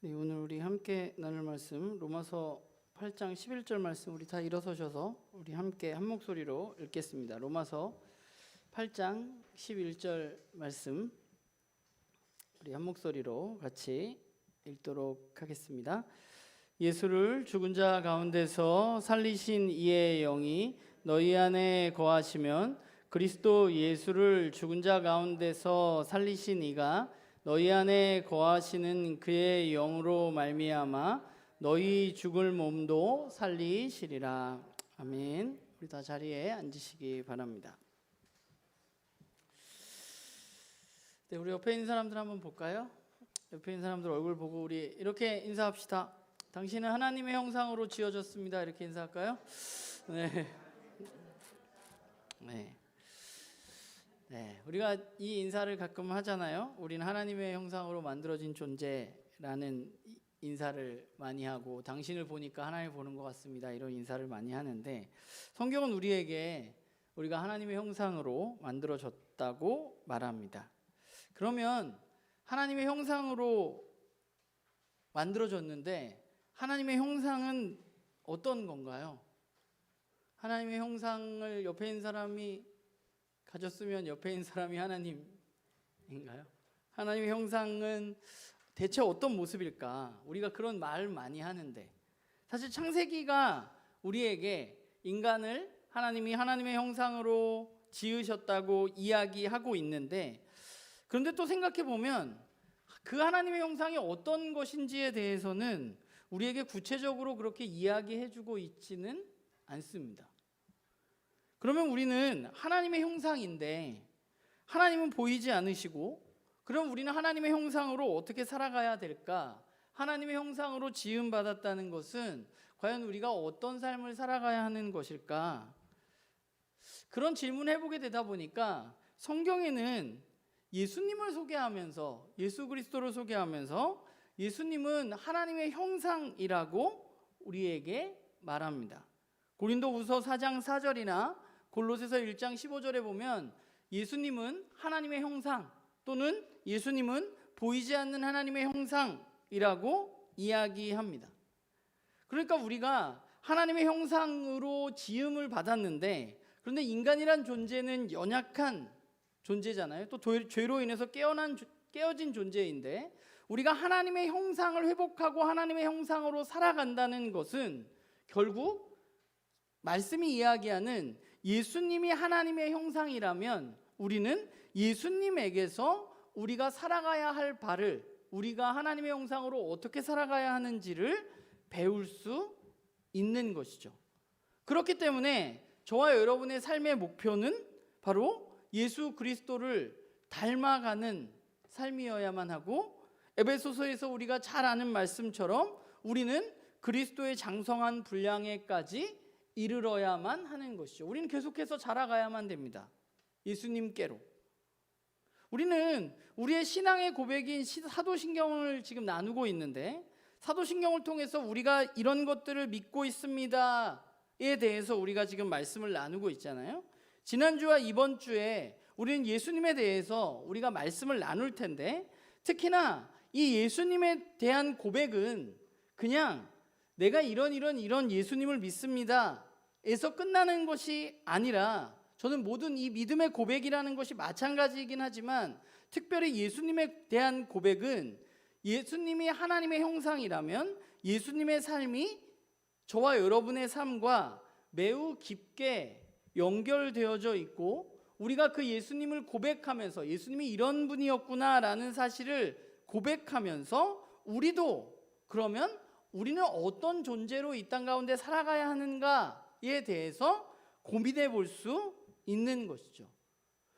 네, 오늘 우리 함께 나눌 말씀 로마서 8장 11절 말씀 우리 다 일어서셔서 우리 함께 한 목소리로 읽겠습니다. 로마서 8장 11절 말씀 우리 한 목소리로 같이 읽도록 하겠습니다. 예수를 죽은 자 가운데서 살리신 이의 영이 너희 안에 거하시면 그리스도 예수를 죽은 자 가운데서 살리신 이가 너희 안에 거하시는 그의 영으로 말미암아 너희 죽을 몸도 살리시리라. 아멘. 우리 다 자리에 앉으시기 바랍니다. 네, 우리 옆에 있는 사람들 한번 볼까요? 옆에 있는 사람들 얼굴 보고 우리 이렇게 인사합시다. 당신은 하나님의 형상으로 지어졌습니다. 이렇게 인사할까요? 네, 우리가 이 인사를 가끔 하잖아요. 우리는 하나님의 형상으로 만들어진 존재라는 인사를 많이 하고, 당신을 보니까 하나님을 보는 것 같습니다, 이런 인사를 많이 하는데, 성경은 우리에게 우리가 하나님의 형상으로 만들어졌다고 말합니다. 그러면 하나님의 형상으로 만들어졌는데 하나님의 형상은 어떤 건가요? 하나님의 형상을 옆에 있는 사람이 가졌으면 옆에 있는 사람이 하나님인가요? 하나님의 형상은 대체 어떤 모습일까? 우리가 그런 말을 많이 하는데, 사실 창세기가 우리에게 인간을 하나님이 하나님의 형상으로 지으셨다고 이야기하고 있는데, 그런데 또 생각해 보면 그 하나님의 형상이 어떤 것인지에 대해서는 우리에게 구체적으로 그렇게 이야기해 주고 있지는 않습니다. 그러면 우리는 하나님의 형상인데 하나님은 보이지 않으시고, 그럼 우리는 하나님의 형상으로 어떻게 살아가야 될까? 하나님의 형상으로 지음받았다는 것은 과연 우리가 어떤 삶을 살아가야 하는 것일까? 그런 질문을 해보게 되다 보니까 성경에는 예수님을 소개하면서, 예수 그리스도를 소개하면서 예수님은 하나님의 형상이라고 우리에게 말합니다. 고린도후서 4장 4절이나 골로새서 1장 15절에 보면 예수님은 하나님의 형상, 또는 예수님은 보이지 않는 하나님의 형상이라고 이야기합니다. 그러니까 우리가 하나님의 형상으로 지음을 받았는데, 그런데 인간이란 존재는 연약한 존재잖아요. 또 죄로 인해서 깨어진 존재인데, 우리가 하나님의 형상을 회복하고 하나님의 형상으로 살아간다는 것은 결국 말씀이 이야기하는 예수님이 하나님의 형상이라면 우리는 예수님에게서 우리가 살아가야 할 바를, 우리가 하나님의 형상으로 어떻게 살아가야 하는지를 배울 수 있는 것이죠. 그렇기 때문에 저와 여러분의 삶의 목표는 바로 예수 그리스도를 닮아가는 삶이어야만 하고, 에베소서에서 우리가 잘 아는 말씀처럼 우리는 그리스도의 장성한 분량에까지 이르러야만 하는 것이죠. 우리는 계속해서 자라가야만 됩니다. 예수님께로. 우리는 우리의 신앙의 고백인 사도신경을 지금 나누고 있는데, 사도신경을 통해서 우리가 이런 것들을 믿고 있습니다에 대해서 우리가 지금 말씀을 나누고 있잖아요. 지난주와 이번 주에 우리는 예수님에 대해서 우리가 말씀을 나눌 텐데, 특히나 이 예수님에 대한 고백은 그냥 내가 이런 예수님을 믿습니다 에서 끝나는 것이 아니라, 저는 모든 이 믿음의 고백이라는 것이 마찬가지이긴 하지만 특별히 예수님에 대한 고백은 예수님이 하나님의 형상이라면 예수님의 삶이 저와 여러분의 삶과 매우 깊게 연결되어져 있고, 우리가 그 예수님을 고백하면서 예수님이 이런 분이었구나라는 사실을 고백하면서 우리도, 그러면 우리는 어떤 존재로 이 땅 가운데 살아가야 하는가에 대해서 고민해 볼 수 있는 것이죠.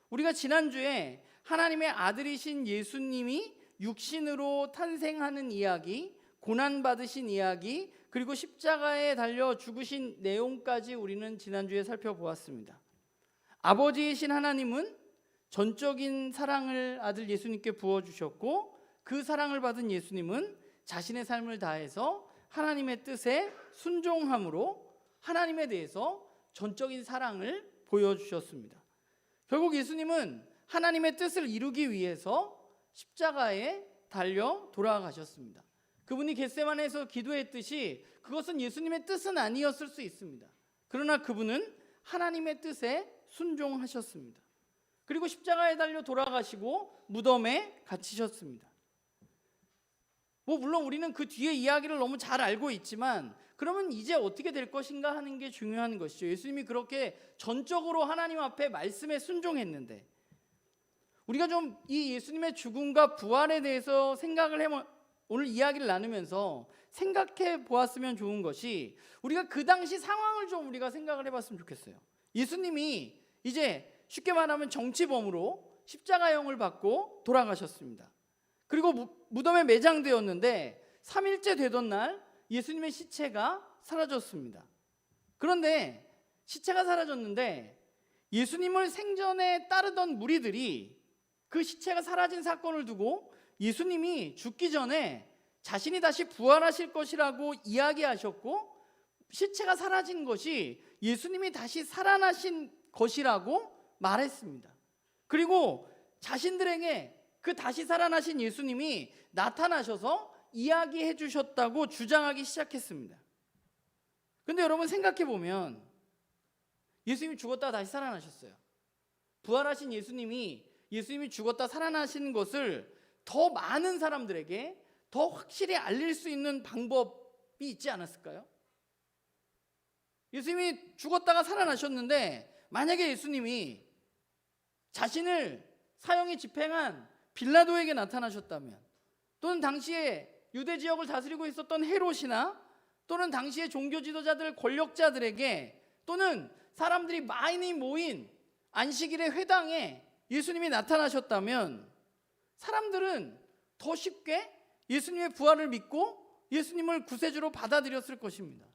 우리가 지난주에 하나님의 아들이신 예수님이 육신으로 탄생하는 이야기, 고난받으신 이야기, 그리고 십자가에 달려 죽으신 내용까지 우리는 지난주에 살펴보았습니다. 아버지이신 하나님은 전적인 사랑을 아들 예수님께 부어주셨고, 그 사랑을 받은 예수님은 자신의 삶을 다해서 하나님의 뜻에 순종함으로 하나님에 대해서 전적인 사랑을 보여주셨습니다. 결국 예수님은 하나님의 뜻을 이루기 위해서 십자가에 달려 돌아가셨습니다. 그분이 겟세마네에서 기도했듯이 그것은 예수님의 뜻은 아니었을 수 있습니다. 그러나 그분은 하나님의 뜻에 순종하셨습니다. 그리고 십자가에 달려 돌아가시고 무덤에 갇히셨습니다. 물론 우리는 그 뒤에 이야기를 너무 잘 알고 있지만 그러면 이제 어떻게 될 것인가 하는 게 중요한 것이죠. 예수님이 그렇게 전적으로 하나님 앞에 말씀에 순종했는데 우리가 좀 이 예수님의 죽음과 부활에 대해서 오늘 이야기를 나누면서 생각해 보았으면 좋은 것이 우리가 그 당시 상황을 좀 우리가 생각을 해봤으면 좋겠어요. 예수님이 이제 쉽게 말하면 정치범으로 십자가형을 받고 돌아가셨습니다. 그리고 무덤에 매장되었는데 3일째 되던 날 예수님의 시체가 사라졌습니다. 그런데 시체가 사라졌는데 예수님을 생전에 따르던 무리들이 그 시체가 사라진 사건을 두고 예수님이 죽기 전에 자신이 다시 부활하실 것이라고 이야기하셨고 시체가 사라진 것이 예수님이 다시 살아나신 것이라고 말했습니다. 그리고 자신들에게 그 다시 살아나신 예수님이 나타나셔서 이야기해 주셨다고 주장하기 시작했습니다. 근데 여러분 생각해 보면 예수님이 죽었다가 다시 살아나셨어요. 부활하신 예수님이 죽었다 살아나신 것을 더 많은 사람들에게 더 확실히 알릴 수 있는 방법이 있지 않았을까요? 예수님이 죽었다가 살아나셨는데 만약에 예수님이 자신을 사형에 집행한 빌라도에게 나타나셨다면 또는 당시에 유대 지역을 다스리고 있었던 헤롯이나 또는 당시의 종교 지도자들 권력자들에게 또는 사람들이 많이 모인 안식일의 회당에 예수님이 나타나셨다면 사람들은 더 쉽게 예수님의 부활을 믿고 예수님을 구세주로 받아들였을 것입니다.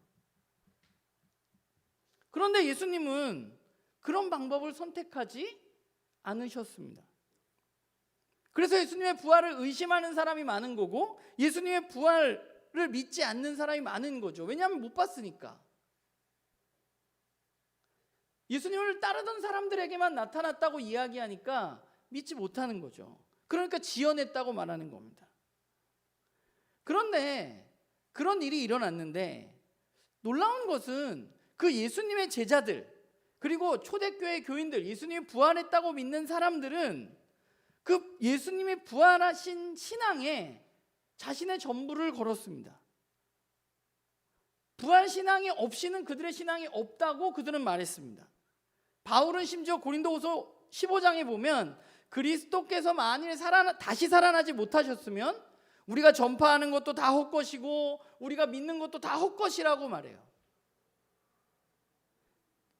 그런데 예수님은 그런 방법을 선택하지 않으셨습니다. 그래서 예수님의 부활을 의심하는 사람이 많은 거고 예수님의 부활을 믿지 않는 사람이 많은 거죠. 왜냐하면 못 봤으니까. 예수님을 따르던 사람들에게만 나타났다고 이야기하니까 믿지 못하는 거죠. 그러니까 지어냈다고 말하는 겁니다. 그런데 그런 일이 일어났는데 놀라운 것은 그 예수님의 제자들 그리고 초대교회 교인들, 예수님이 부활했다고 믿는 사람들은 그 예수님이 부활하신 신앙에 자신의 전부를 걸었습니다. 부활 신앙이 없이는 그들의 신앙이 없다고 그들은 말했습니다. 바울은 심지어 고린도후서 15장에 보면 그리스도께서 만일 다시 살아나지 못하셨으면 우리가 전파하는 것도 다 헛것이고 우리가 믿는 것도 다 헛것이라고 말해요.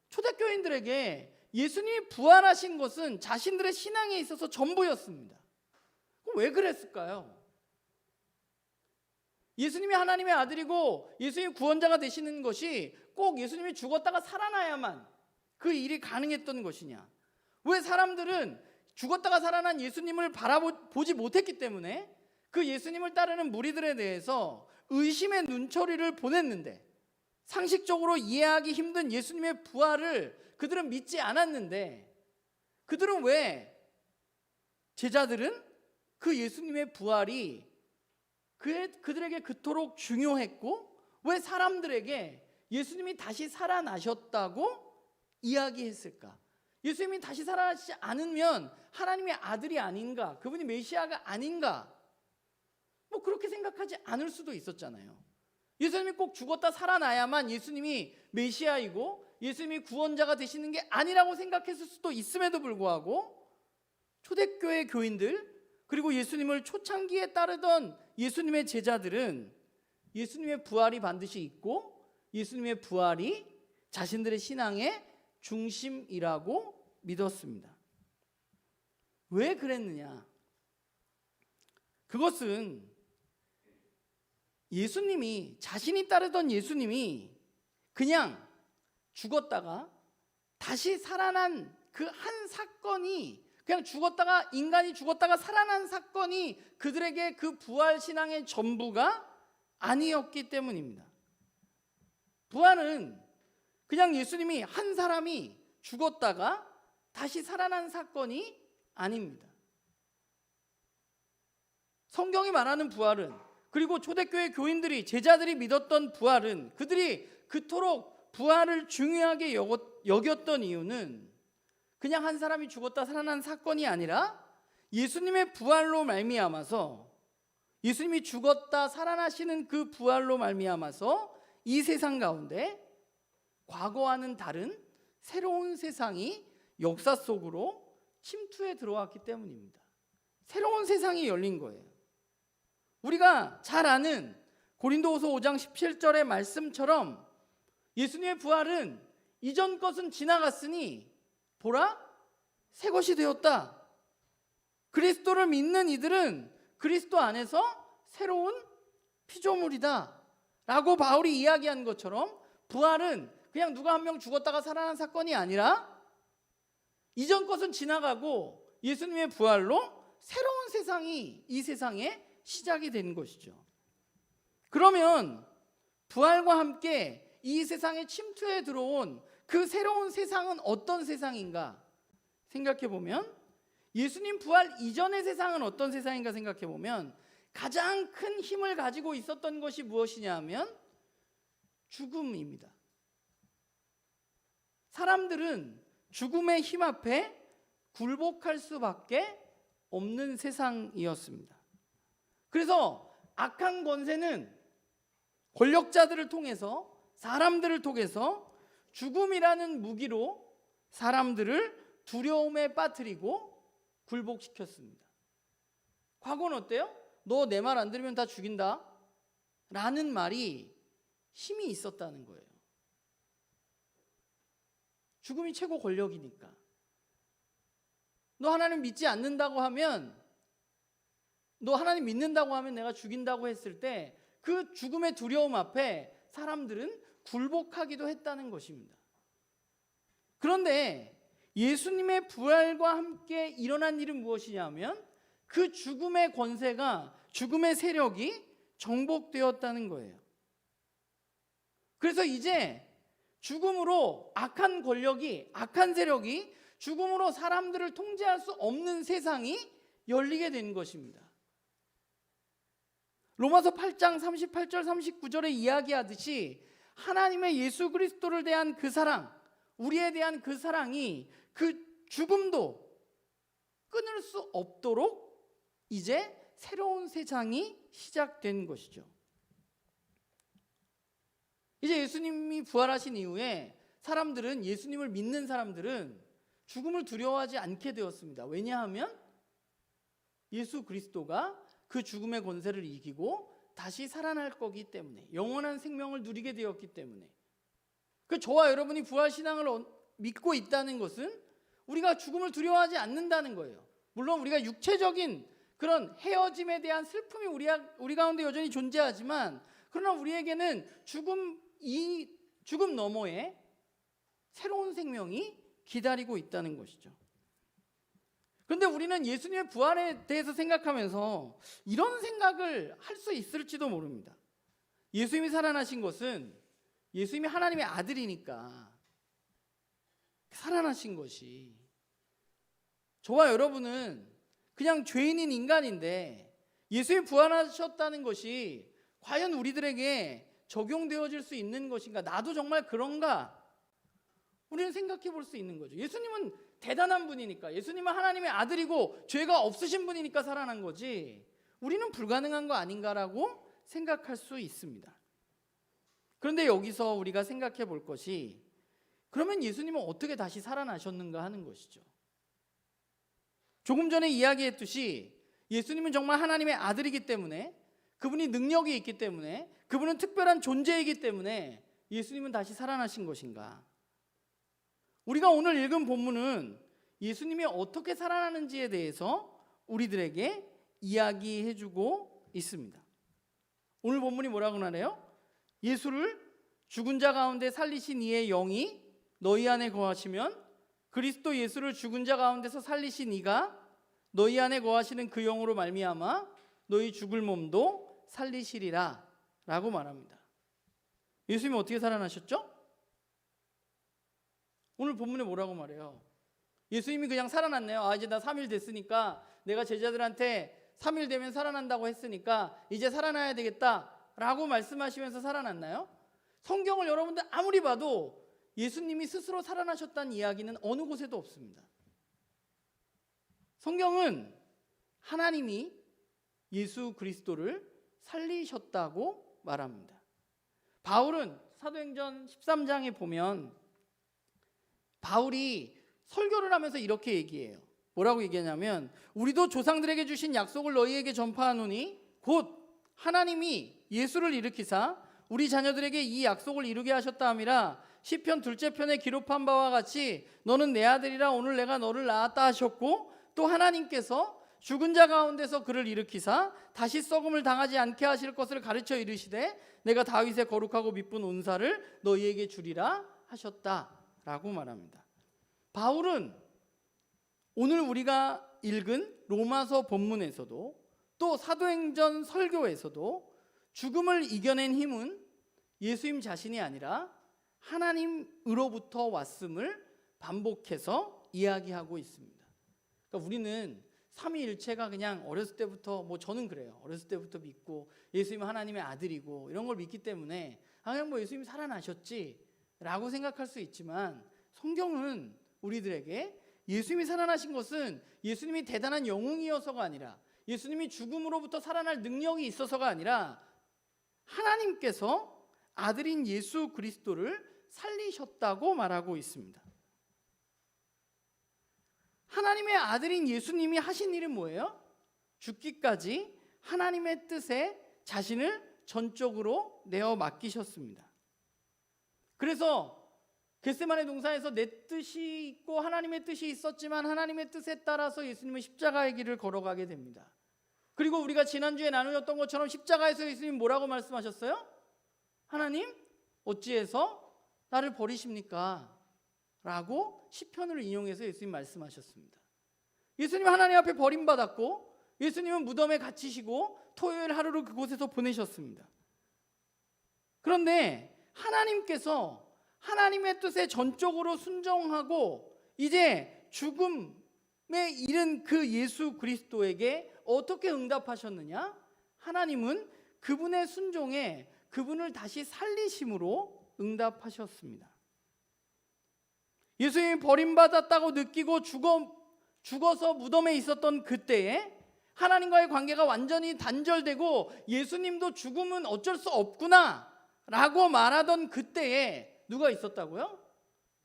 초대교인들에게 예수님이 부활하신 것은 자신들의 신앙에 있어서 전부였습니다. 그럼 왜 그랬을까요? 예수님이 하나님의 아들이고 예수님이 구원자가 되시는 것이 꼭 예수님이 죽었다가 살아나야만 그 일이 가능했던 것이냐? 왜 사람들은 죽었다가 살아난 예수님을 바라보지 못했기 때문에 그 예수님을 따르는 무리들에 대해서 의심의 눈초리를 보냈는데 상식적으로 이해하기 힘든 예수님의 부활을 그들은 믿지 않았는데 그들은 왜 제자들은 그 예수님의 부활이 그들에게 그토록 중요했고 왜 사람들에게 예수님이 다시 살아나셨다고 이야기했을까? 예수님이 다시 살아나시지 않으면 하나님의 아들이 아닌가? 그분이 메시아가 아닌가? 그렇게 생각하지 않을 수도 있었잖아요. 예수님이 꼭 죽었다 살아나야만 예수님이 메시아이고 예수님이 구원자가 되시는 게 아니라고 생각했을 수도 있음에도 불구하고 초대교회 교인들 그리고 예수님을 초창기에 따르던 예수님의 제자들은 예수님의 부활이 반드시 있고 예수님의 부활이 자신들의 신앙의 중심이라고 믿었습니다. 왜 그랬느냐? 그것은 예수님이 자신이 따르던 예수님이 그냥 죽었다가 다시 살아난 그 한 사건이 그냥 인간이 죽었다가 살아난 사건이 그들에게 그 부활 신앙의 전부가 아니었기 때문입니다. 부활은 그냥 예수님이 한 사람이 죽었다가 다시 살아난 사건이 아닙니다. 성경이 말하는 부활은 그리고 초대교회 교인들이, 제자들이 믿었던 부활은, 그들이 그토록 부활을 중요하게 여겼던 이유는 그냥 한 사람이 죽었다 살아난 사건이 아니라 예수님의 부활로 말미암아서, 예수님이 죽었다 살아나시는 그 부활로 말미암아서 이 세상 가운데 과거와는 다른 새로운 세상이 역사 속으로 침투해 들어왔기 때문입니다. 새로운 세상이 열린 거예요. 우리가 잘 아는 고린도후서 5장 17절의 말씀처럼 예수님의 부활은 이전 것은 지나갔으니 보라 새 것이 되었다. 그리스도를 믿는 이들은 그리스도 안에서 새로운 피조물이다 라고 바울이 이야기한 것처럼 부활은 그냥 누가 한 명 죽었다가 살아난 사건이 아니라 이전 것은 지나가고 예수님의 부활로 새로운 세상이 이 세상에 시작이 된 것이죠. 그러면 부활과 함께 이 세상에 침투해 들어온 그 새로운 세상은 어떤 세상인가 생각해 보면, 예수님 부활 이전의 세상은 어떤 세상인가 생각해 보면 가장 큰 힘을 가지고 있었던 것이 무엇이냐 하면 죽음입니다. 사람들은 죽음의 힘 앞에 굴복할 수밖에 없는 세상이었습니다. 그래서 악한 권세는 권력자들을 통해서, 사람들을 통해서 죽음이라는 무기로 사람들을 두려움에 빠뜨리고 굴복시켰습니다. 과거는 어때요? 너 내 말 안 들으면 다 죽인다 라는 말이 힘이 있었다는 거예요. 죽음이 최고 권력이니까. 너 하나님 믿지 않는다고 하면, 너 하나님 믿는다고 하면 내가 죽인다고 했을 때 그 죽음의 두려움 앞에 사람들은 굴복하기도 했다는 것입니다. 그런데 예수님의 부활과 함께 일어난 일은 무엇이냐면 그 죽음의 권세가, 죽음의 세력이 정복되었다는 거예요. 그래서 이제 죽음으로, 악한 권력이, 악한 세력이 죽음으로 사람들을 통제할 수 없는 세상이 열리게 된 것입니다. 로마서 8장 38절 39절에 이야기하듯이 하나님의 예수 그리스도를 대한 그 사랑, 우리에 대한 그 사랑이 그 죽음도 끊을 수 없도록 이제 새로운 세상이 시작된 것이죠. 이제 예수님이 부활하신 이후에 사람들은, 예수님을 믿는 사람들은 죽음을 두려워하지 않게 되었습니다. 왜냐하면 예수 그리스도가 그 죽음의 권세를 이기고 다시 살아날 거기 때문에, 영원한 생명을 누리게 되었기 때문에. 그 저와 여러분이 부활신앙을 믿고 있다는 것은 우리가 죽음을 두려워하지 않는다는 거예요. 물론 우리가 육체적인 그런 헤어짐에 대한 슬픔이 우리 가운데 여전히 존재하지만, 그러나 우리에게는 죽음 너머에 새로운 생명이 기다리고 있다는 것이죠. 그런데 우리는 예수님의 부활에 대해서 생각하면서 이런 생각을 할 수 있을지도 모릅니다. 예수님이 살아나신 것은 예수님이 하나님의 아들이니까 살아나신 것이, 저와 여러분은 그냥 죄인인 인간인데 예수님이 부활하셨다는 것이 과연 우리들에게 적용되어질 수 있는 것인가? 나도 정말 그런가? 우리는 생각해 볼 수 있는 거죠. 예수님은 대단한 분이니까, 예수님은 하나님의 아들이고 죄가 없으신 분이니까 살아난 거지, 우리는 불가능한 거 아닌가라고 생각할 수 있습니다. 그런데 여기서 우리가 생각해 볼 것이, 그러면 예수님은 어떻게 다시 살아나셨는가 하는 것이죠. 조금 전에 이야기했듯이 예수님은 정말 하나님의 아들이기 때문에, 그분이 능력이 있기 때문에, 그분은 특별한 존재이기 때문에 예수님은 다시 살아나신 것인가? 우리가 오늘 읽은 본문은 예수님이 어떻게 살아나는지에 대해서 우리들에게 이야기해주고 있습니다. 오늘 본문이 뭐라고 하나요? 예수를 죽은 자 가운데 살리신 이의 영이 너희 안에 거하시면 그리스도 예수를 죽은 자 가운데서 살리신 이가 너희 안에 거하시는 그 영으로 말미암아 너희 죽을 몸도 살리시리라 라고 말합니다. 예수님이 어떻게 살아나셨죠? 오늘 본문에 뭐라고 말해요? 예수님이 그냥 살아났네요. 이제 나 3일 됐으니까 내가 제자들한테 3일 되면 살아난다고 했으니까 이제 살아나야 되겠다라고 말씀하시면서 살아났나요? 성경을 여러분들 아무리 봐도 예수님이 스스로 살아나셨다는 이야기는 어느 곳에도 없습니다. 성경은 하나님이 예수 그리스도를 살리셨다고 말합니다. 바울은 사도행전 13장에 보면 바울이 설교를 하면서 이렇게 얘기해요. 뭐라고 얘기하냐면 우리도 조상들에게 주신 약속을 너희에게 전파하노니 곧 하나님이 예수를 일으키사 우리 자녀들에게 이 약속을 이루게 하셨다 함이라. 시편 둘째 편에 기록한 바와 같이 너는 내 아들이라 오늘 내가 너를 낳았다 하셨고 또 하나님께서 죽은 자 가운데서 그를 일으키사 다시 썩음을 당하지 않게 하실 것을 가르쳐 이르시되 내가 다윗의 거룩하고 미쁜 온사를 너희에게 주리라 하셨다라고 말합니다. 바울은 오늘 우리가 읽은 로마서 본문에서도 또 사도행전 설교에서도 죽음을 이겨낸 힘은 예수님 자신이 아니라 하나님으로부터 왔음을 반복해서 이야기하고 있습니다. 그러니까 우리는 삼위일체가 그냥 어렸을 때부터 저는 그래요. 어렸을 때부터 믿고 예수님은 하나님의 아들이고 이런 걸 믿기 때문에 그냥 예수님이 살아나셨지라고 생각할 수 있지만 성경은 우리들에게 예수님이 살아나신 것은 예수님이 대단한 영웅이어서가 아니라 예수님이 죽음으로부터 살아날 능력이 있어서가 아니라 하나님께서 아들인 예수 그리스도를 살리셨다고 말하고 있습니다. 하나님의 아들인 예수님이 하신 일은 뭐예요? 죽기까지 하나님의 뜻에 자신을 전적으로 내어 맡기셨습니다. 그래서 겟세마네 동산에서 내 뜻이 있고 하나님의 뜻이 있었지만 하나님의 뜻에 따라서 예수님은 십자가의 길을 걸어가게 됩니다. 그리고 우리가 지난주에 나누었던 것처럼 십자가에서 예수님 뭐라고 말씀하셨어요? 하나님 어찌해서 나를 버리십니까? 라고 시편을 인용해서 예수님 말씀하셨습니다. 예수님 하나님 앞에 버림받았고 예수님은 무덤에 갇히시고 토요일 하루를 그곳에서 보내셨습니다. 그런데 하나님께서 하나님의 뜻에 전적으로 순종하고 이제 죽음에 이른 그 예수 그리스도에게 어떻게 응답하셨느냐? 하나님은 그분의 순종에 그분을 다시 살리심으로 응답하셨습니다. 예수님이 버림받았다고 느끼고 죽어서 무덤에 있었던 그때에 하나님과의 관계가 완전히 단절되고 예수님도 죽음은 어쩔 수 없구나 라고 말하던 그때에 누가 있었다고요?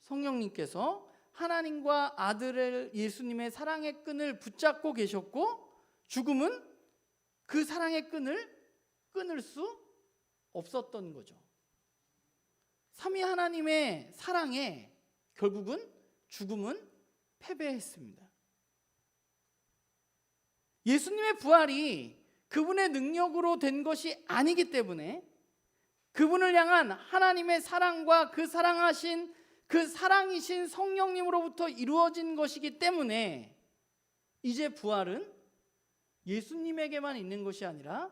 성령님께서 하나님과 아들을 예수님의 사랑의 끈을 붙잡고 계셨고 죽음은 그 사랑의 끈을 끊을 수 없었던 거죠. 삼위 하나님의 사랑에 결국은 죽음은 패배했습니다. 예수님의 부활이 그분의 능력으로 된 것이 아니기 때문에 그분을 향한 하나님의 사랑과 그 사랑하신 그 사랑이신 성령님으로부터 이루어진 것이기 때문에 이제 부활은 예수님에게만 있는 것이 아니라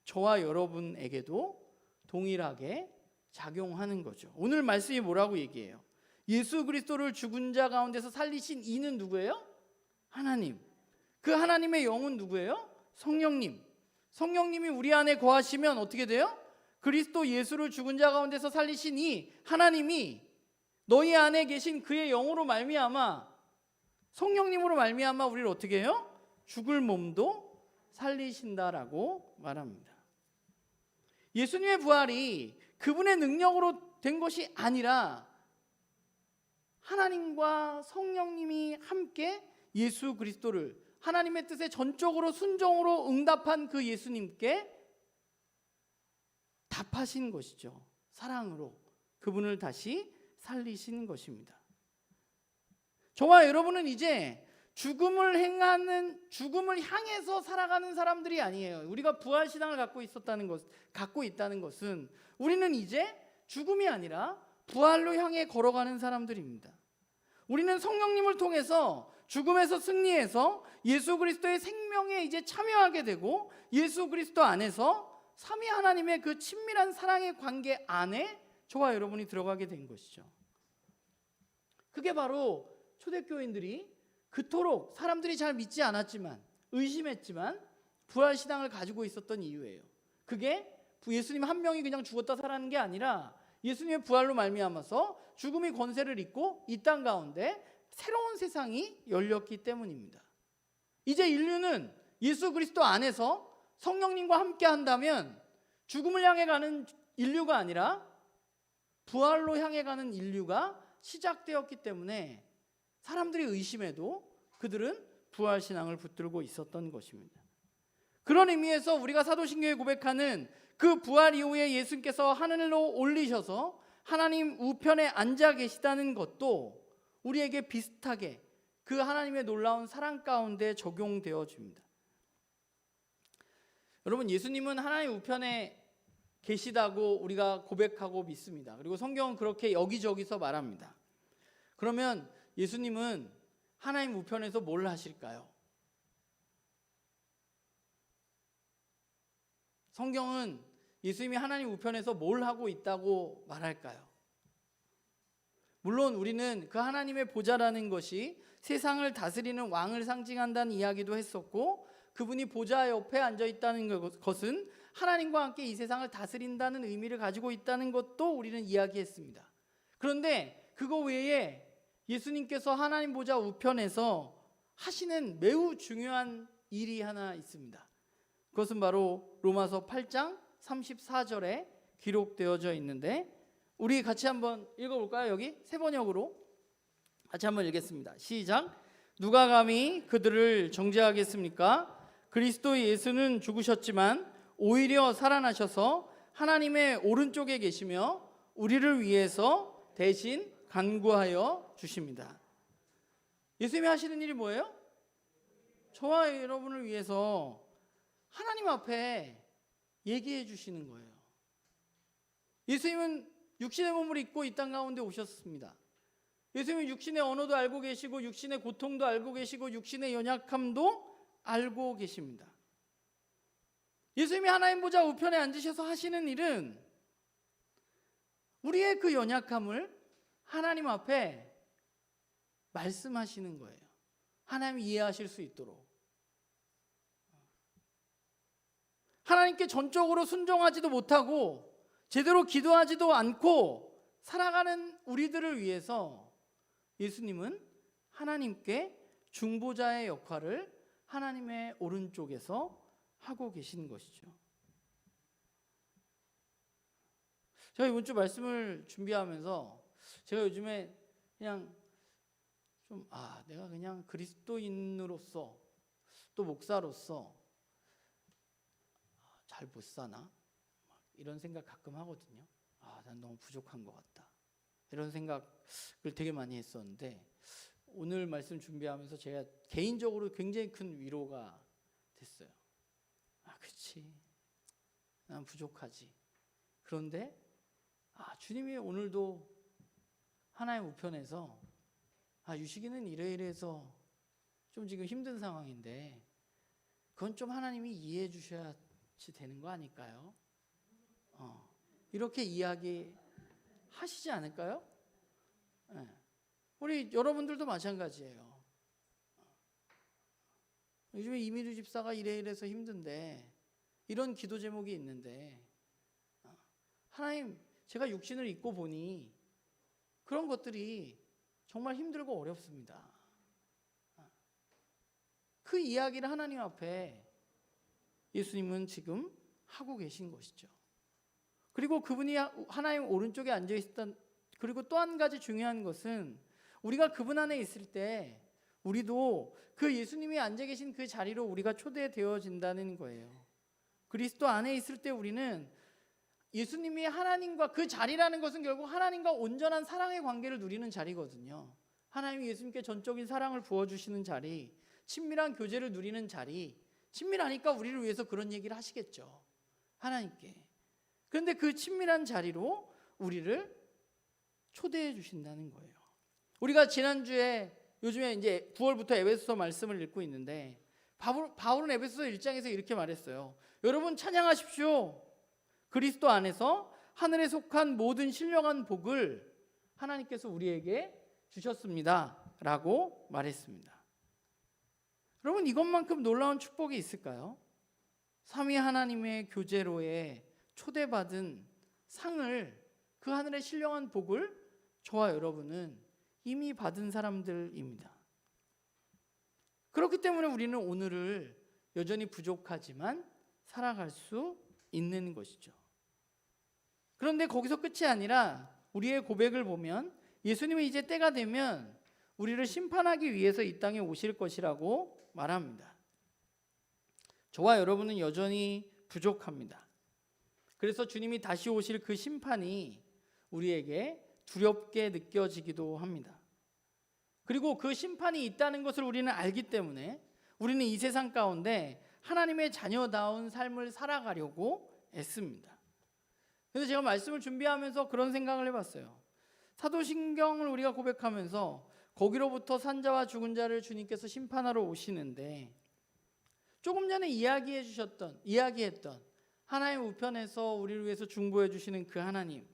저와 여러분에게도 동일하게 작용하는 거죠. 오늘 말씀이 뭐라고 얘기해요? 예수 그리스도를 죽은 자 가운데서 살리신 이는 누구예요? 하나님. 그 하나님의 영은 누구예요? 성령님. 성령님이 우리 안에 거하시면 어떻게 돼요? 그리스도 예수를 죽은 자 가운데서 살리신 이 하나님이 너희 안에 계신 그의 영으로 말미암아 성령님으로 말미암아 우리를 어떻게 해요? 죽을 몸도 살리신다라고 말합니다. 예수님의 부활이 그분의 능력으로 된 것이 아니라 하나님과 성령님이 함께 예수 그리스도를 하나님의 뜻에 전적으로 순종으로 응답한 그 예수님께 답하신 것이죠. 사랑으로 그분을 다시 살리신 것입니다. 저와 여러분은 이제 죽음을 향해서 살아가는 사람들이 아니에요. 우리가 부활신앙을 갖고 있다는 것은 우리는 이제 죽음이 아니라 부활로 향해 걸어가는 사람들입니다. 우리는 성령님을 통해서 죽음에서 승리해서 예수 그리스도의 생명에 이제 참여하게 되고 예수 그리스도 안에서 삼위 하나님의 그 친밀한 사랑의 관계 안에 저와 여러분이 들어가게 된 것이죠. 그게 바로 초대교인들이 그토록 사람들이 잘 믿지 않았지만 의심했지만 부활 신앙을 가지고 있었던 이유예요. 그게 예수님 한 명이 그냥 죽었다 살아나는 게 아니라 예수님의 부활로 말미암아서 죽음이 권세를 잇고 이 땅 가운데 새로운 세상이 열렸기 때문입니다. 이제 인류는 예수 그리스도 안에서 성령님과 함께 한다면 죽음을 향해 가는 인류가 아니라 부활로 향해 가는 인류가 시작되었기 때문에 사람들이 의심해도 그들은 부활 신앙을 붙들고 있었던 것입니다. 그런 의미에서 우리가 사도신경에 고백하는 그 부활 이후에 예수님께서 하늘로 올리셔서 하나님 우편에 앉아 계시다는 것도 우리에게 비슷하게 그 하나님의 놀라운 사랑 가운데 적용되어 줍니다. 여러분, 예수님은 하나님 우편에 계시다고 우리가 고백하고 믿습니다. 그리고 성경은 그렇게 여기저기서 말합니다. 그러면 예수님은 하나님 우편에서 뭘 하실까요? 성경은 예수님이 하나님 우편에서 뭘 하고 있다고 말할까요? 물론 우리는 그 하나님의 보좌라는 것이 세상을 다스리는 왕을 상징한다는 이야기도 했었고, 그분이 보좌 옆에 앉아 있다는 것은 하나님과 함께 이 세상을 다스린다는 의미를 가지고 있다는 것도 우리는 이야기했습니다. 그런데 그거 외에 예수님께서 하나님 보좌 우편에서 하시는 매우 중요한 일이 하나 있습니다. 그것은 바로 로마서 8장 34절에 기록되어져 있는데, 우리 같이 한번 읽어볼까요? 여기 새 번역으로 같이 한번 읽겠습니다. 시작. 누가 감히 그들을 정죄하겠습니까? 그리스도 예수는 죽으셨지만 오히려 살아나셔서 하나님의 오른쪽에 계시며 우리를 위해서 대신 간구하여 주십니다. 예수님이 하시는 일이 뭐예요? 저와 여러분을 위해서 하나님 앞에 얘기해 주시는 거예요. 예수님은 육신의 몸을 입고 이 땅 가운데 오셨습니다. 예수님은 육신의 언어도 알고 계시고 육신의 고통도 알고 계시고 육신의 연약함도 알고 계십니다. 예수님이 하나님 보좌 우편에 앉으셔서 하시는 일은 우리의 그 연약함을 하나님 앞에 말씀하시는 거예요. 하나님이 이해하실 수 있도록. 하나님께 전적으로 순종하지도 못하고 제대로 기도하지도 않고 살아가는 우리들을 위해서 예수님은 하나님께 중보자의 역할을 하나님의 오른쪽에서 하고 계신 것이죠. 제가 이번 주 말씀을 준비하면서 제가 요즘에 그냥 좀 내가 그냥 그리스도인으로서 또 목사로서 잘 못 사나? 이런 생각 가끔 하거든요. 난 너무 부족한 것 같다. 이런 생각을 되게 많이 했었는데 오늘 말씀 준비하면서 제가 개인적으로 굉장히 큰 위로가 됐어요. 그치, 난 부족하지. 그런데 주님이 오늘도 하나님 우편에서 유식이는 이래서 좀 지금 힘든 상황인데 그건 좀 하나님이 이해해 주셔야지 되는 거 아닐까요? 이렇게 이야기 하시지 않을까요? 네. 우리 여러분들도 마찬가지예요. 요즘에 이민우 집사가 이래서 힘든데 이런 기도 제목이 있는데 하나님, 제가 육신을 입고 보니 그런 것들이 정말 힘들고 어렵습니다. 그 이야기를 하나님 앞에 예수님은 지금 하고 계신 것이죠. 그리고 그분이 하나님 오른쪽에 앉아 있었던, 그리고 또 한 가지 중요한 것은 우리가 그분 안에 있을 때 우리도 그 예수님이 앉아 계신 그 자리로 우리가 초대되어진다는 거예요. 그리스도 안에 있을 때 우리는 예수님이 하나님과, 그 자리라는 것은 결국 하나님과 온전한 사랑의 관계를 누리는 자리거든요. 하나님이 예수님께 전적인 사랑을 부어주시는 자리, 친밀한 교제를 누리는 자리. 친밀하니까 우리를 위해서 그런 얘기를 하시겠죠, 하나님께. 그런데 그 친밀한 자리로 우리를 초대해 주신다는 거예요. 우리가 지난주에, 요즘에 이제 9월부터 에베소서 말씀을 읽고 있는데 바울은 에베소서 1장에서 이렇게 말했어요. 여러분 찬양하십시오. 그리스도 안에서 하늘에 속한 모든 신령한 복을 하나님께서 우리에게 주셨습니다 라고 말했습니다. 여러분, 이것만큼 놀라운 축복이 있을까요? 삼위 하나님의 교제로에 초대받은 상을, 그 하늘의 신령한 복을 저와 여러분은 이미 받은 사람들입니다. 그렇기 때문에 우리는 오늘을 여전히 부족하지만 살아갈 수 있는 것이죠. 그런데 거기서 끝이 아니라 우리의 고백을 보면 예수님이 이제 때가 되면 우리를 심판하기 위해서 이 땅에 오실 것이라고 말합니다. 저와 여러분은 여전히 부족합니다. 그래서 주님이 다시 오실 그 심판이 우리에게 두렵게 느껴지기도 합니다. 그리고 그 심판이 있다는 것을 우리는 알기 때문에 우리는 이 세상 가운데 하나님의 자녀다운 삶을 살아가려고 애씁니다. 그래서 제가 말씀을 준비하면서 그런 생각을 해봤어요. 사도신경을 우리가 고백하면서 거기로부터 산자와 죽은 자를 주님께서 심판하러 오시는데, 조금 전에 이야기했던 하나님 우편에서 우리를 위해서 중보해 주시는 그 하나님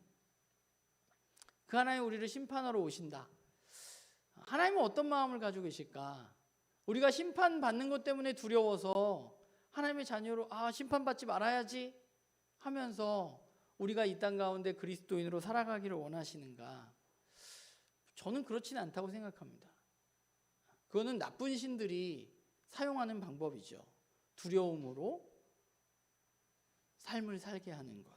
우리를 심판하러 오신다. 하나님은 어떤 마음을 가지고 계실까? 우리가 심판받는 것 때문에 두려워서 하나님의 자녀로 심판받지 말아야지 하면서 우리가 이 땅 가운데 그리스도인으로 살아가기를 원하시는가? 저는 그렇지는 않다고 생각합니다. 그거는 나쁜 신들이 사용하는 방법이죠. 두려움으로 삶을 살게 하는 것.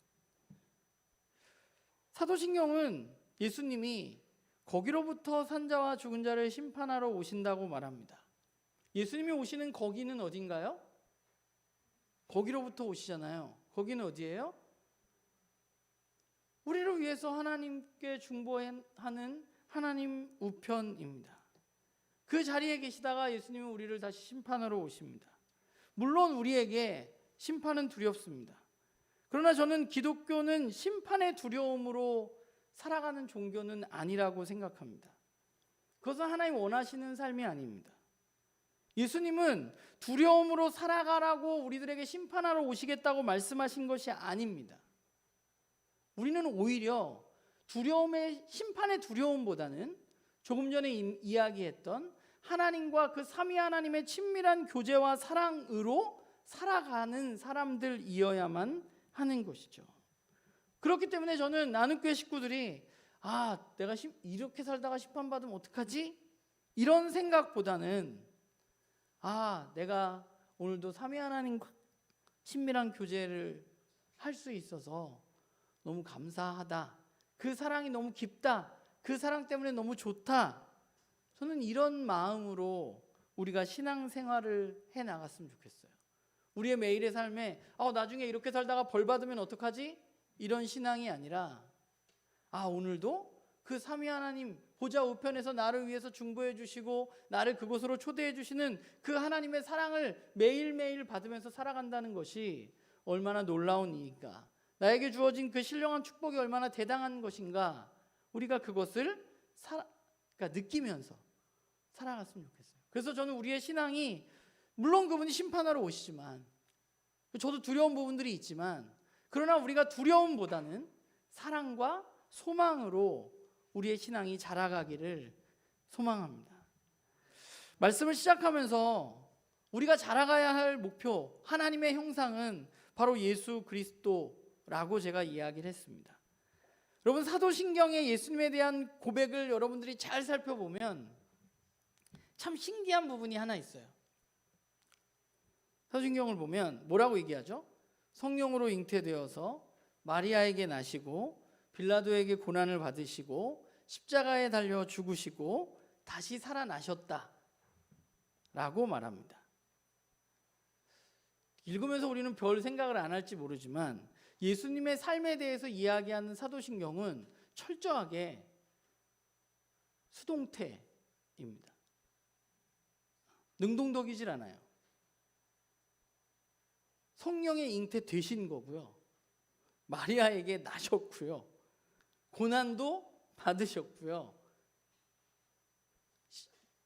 사도신경은 예수님이 거기로부터 산자와 죽은 자를 심판하러 오신다고 말합니다. 예수님이 오시는 거기는 어딘가요? 거기로부터 오시잖아요. 거기는 어디예요? 우리를 위해서 하나님께 중보하는 하나님 우편입니다. 그 자리에 계시다가 예수님은 우리를 다시 심판하러 오십니다. 물론 우리에게 심판은 두렵습니다. 그러나 저는 기독교는 심판의 두려움으로 살아가는 종교는 아니라고 생각합니다. 그것은 하나님 원하시는 삶이 아닙니다. 예수님은 두려움으로 살아가라고 우리들에게 심판하러 오시겠다고 말씀하신 것이 아닙니다. 우리는 오히려 심판의 두려움보다는 조금 전에 이야기했던 하나님과 그 삼위 하나님의 친밀한 교제와 사랑으로 살아가는 사람들이어야만 하는 것이죠. 그렇기 때문에 저는 나눔교회 식구들이 내가 이렇게 살다가 심판받으면 어떡하지? 이런 생각보다는 내가 오늘도 삼위 하나님과 친밀한 교제를 할 수 있어서 너무 감사하다. 그 사랑이 너무 깊다. 그 사랑 때문에 너무 좋다. 저는 이런 마음으로 우리가 신앙생활을 해나갔으면 좋겠어요. 우리의 매일의 삶에 나중에 이렇게 살다가 벌 받으면 어떡하지? 이런 신앙이 아니라 오늘도 그 삼위 하나님 보좌 우편에서 나를 위해서 중보해 주시고 나를 그곳으로 초대해 주시는 그 하나님의 사랑을 매일매일 받으면서 살아간다는 것이 얼마나 놀라운 일인가, 나에게 주어진 그 신령한 축복이 얼마나 대단한 것인가, 우리가 그것을 느끼면서 살아갔으면 좋겠어요. 그래서 저는 우리의 신앙이, 물론 그분이 심판하러 오시지만 저도 두려운 부분들이 있지만, 그러나 우리가 두려움보다는 사랑과 소망으로 우리의 신앙이 자라가기를 소망합니다. 말씀을 시작하면서 우리가 자라가야 할 목표, 하나님의 형상은 바로 예수 그리스도라고 제가 이야기를 했습니다. 여러분, 사도신경의 예수님에 대한 고백을 여러분들이 잘 살펴보면 참 신기한 부분이 하나 있어요. 사도신경을 보면 뭐라고 얘기하죠? 성령으로 잉태되어서 마리아에게 나시고 빌라도에게 고난을 받으시고 십자가에 달려 죽으시고 다시 살아나셨다 라고 말합니다. 읽으면서 우리는 별 생각을 안 할지 모르지만 예수님의 삶에 대해서 이야기하는 사도신경은 철저하게 수동태입니다. 능동적이질 않아요. 성령의 잉태 되신 거고요, 마리아에게 나셨고요, 고난도 받으셨고요,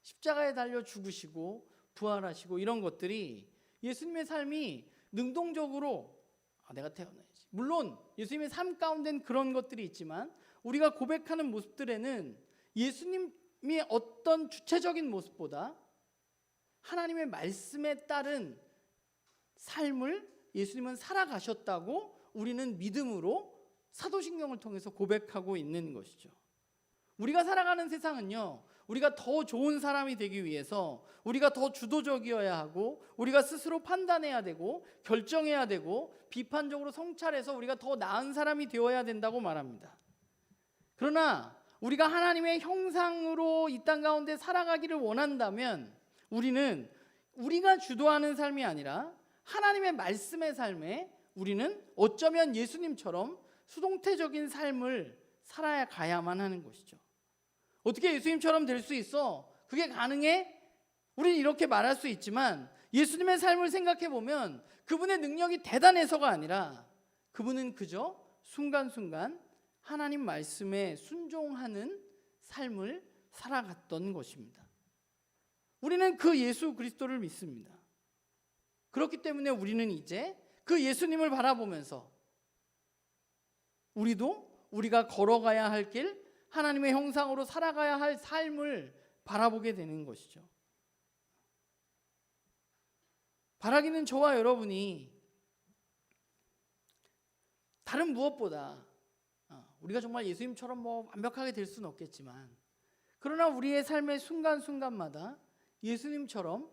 십자가에 달려 죽으시고 부활하시고, 이런 것들이 예수님의 삶이 능동적으로 내가 태어나야지. 물론 예수님의 삶 가운데는 그런 것들이 있지만 우리가 고백하는 모습들에는 예수님이 어떤 주체적인 모습보다 하나님의 말씀에 따른 삶을 예수님은 살아가셨다고 우리는 믿음으로 사도신경을 통해서 고백하고 있는 것이죠. 우리가 살아가는 세상은요, 우리가 더 좋은 사람이 되기 위해서 우리가 더 주도적이어야 하고 우리가 스스로 판단해야 되고 결정해야 되고 비판적으로 성찰해서 우리가 더 나은 사람이 되어야 된다고 말합니다. 그러나 우리가 하나님의 형상으로 이 땅 가운데 살아가기를 원한다면 우리는 우리가 주도하는 삶이 아니라 하나님의 말씀의 삶에 우리는 어쩌면 예수님처럼 수동태적인 삶을 살아야 가야만 하는 것이죠. 어떻게 예수님처럼 될 수 있어? 그게 가능해? 우리는 이렇게 말할 수 있지만 예수님의 삶을 생각해 보면 그분의 능력이 대단해서가 아니라 그분은 그저 순간순간 하나님 말씀에 순종하는 삶을 살아갔던 것입니다. 우리는 그 예수 그리스도를 믿습니다. 그렇기 때문에 우리는 이제 그 예수님을 바라보면서 우리가 걸어가야 할 길, 하나님의 형상으로 살아가야 할 삶을 바라보게 되는 것이죠. 바라기는 저와 여러분이 다른 무엇보다 우리가 정말 예수님처럼 완벽하게 될 수는 없겠지만 그러나 우리의 삶의 순간순간마다 예수님처럼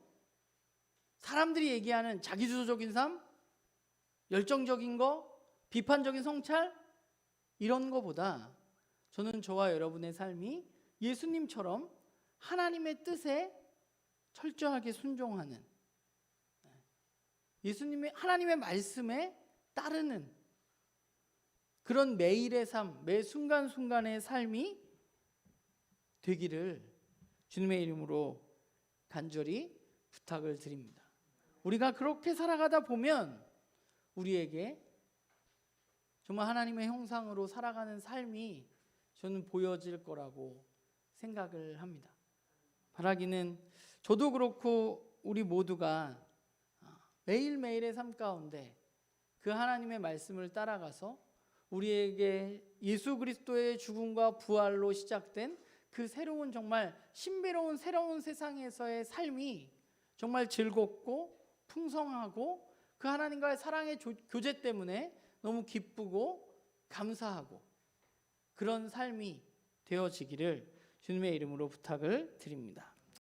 사람들이 얘기하는 자기주도적인 삶, 열정적인 거, 비판적인 성찰 이런 거보다 저는 저와 여러분의 삶이 예수님처럼 하나님의 뜻에 철저하게 순종하는 하나님의 말씀에 따르는 그런 매일의 삶, 매 순간순간의 삶이 되기를 주님의 이름으로 간절히 부탁을 드립니다. 우리가 그렇게 살아가다 보면 우리에게 정말 하나님의 형상으로 살아가는 삶이 저는 보여질 거라고 생각을 합니다. 바라기는 저도 그렇고 우리 모두가 매일매일의 삶 가운데 그 하나님의 말씀을 따라가서 우리에게 예수 그리스도의 죽음과 부활로 시작된 그 새로운 정말 신비로운 새로운 세상에서의 삶이 정말 즐겁고 풍성하고 그 하나님과의 사랑의 교제 때문에 너무 기쁘고 감사하고 그런 삶이 되어지기를 주님의 이름으로 부탁을 드립니다.